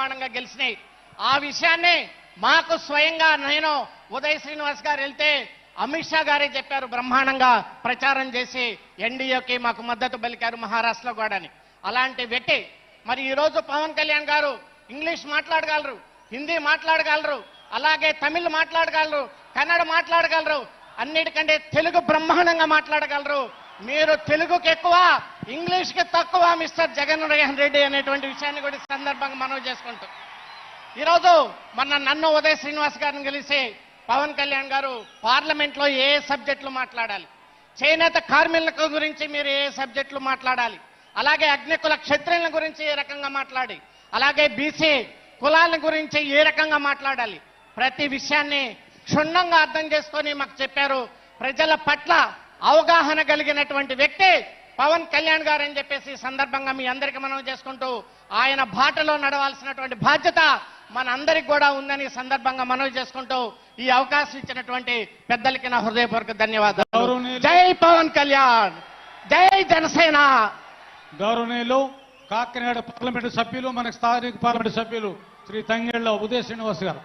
బ్రహ్మాండంగా గెలిచినాయి. ఆ విషయాన్ని మాకు స్వయంగా నేను ఉదయ్ శ్రీనివాస్ గారు వెళ్తే అమిత్ షా గారే చెప్పారు, బ్రహ్మాండంగా ప్రచారం చేసి ఎన్డీఏకి మాకు మద్దతు పలికారు మహారాష్ట్రలో కూడాని. అలాంటి వ్యక్తి మరి ఈరోజు పవన్ కళ్యాణ్ గారు ఇంగ్లీష్ మాట్లాడగలరు, హిందీ మాట్లాడగలరు, అలాగే తమిళ్ మాట్లాడగలరు, కన్నడ మాట్లాడగలరు, అన్నిటికంటే తెలుగు బ్రహ్మాండంగా మాట్లాడగలరు. మీరు తెలుగుకి ఎక్కువ, ఇంగ్లీష్కి తక్కువ మిస్టర్ జగన్మోహన్ రెడ్డి అనేటువంటి విషయాన్ని కూడా సందర్భంగా మనవి చేసుకుంటాం. ఈరోజు నన్ను ఉదయ్ శ్రీనివాస్ గారిని కలిసి పవన్ కళ్యాణ్ గారు పార్లమెంట్లో ఏ సబ్జెక్టులు మాట్లాడాలి, చేనేత కార్మికుల గురించి మీరు ఏ సబ్జెక్టులు మాట్లాడాలి, అలాగే అగ్నికుల క్షత్రియుల గురించి ఏ రకంగా మాట్లాడి, అలాగే బీసీ కులాల గురించి ఏ రకంగా మాట్లాడాలి, ప్రతి విషయాన్ని క్షుణ్ణంగా అర్థం చేసుకొని మాకు చెప్పారు. ప్రజల పట్ల అవగాహన కలిగినటువంటి వ్యక్తి పవన్ కళ్యాణ్ గారు అని చెప్పేసి సందర్భంగా మీ అందరికీ మనం చేసుకుంటూ ఆయన బాటలో నడవాల్సినటువంటి బాధ్యత మన అందరికి కూడా ఉందని సందర్భంగా మనవి చేసుకుంటూ ఈ అవకాశం ఇచ్చినటువంటి పెద్దలకి నా హృదయపూర్వక ధన్యవాదాలు. జై పవన్ కళ్యాణ్, జై జనసేన. గౌరవనీయులు కాకినాడ పార్లమెంటు సభ్యులు, మన స్థానిక పార్లమెంటు సభ్యులు శ్రీ తంగేళ్ల ఉదయ్ శ్రీనివాస్ గారు.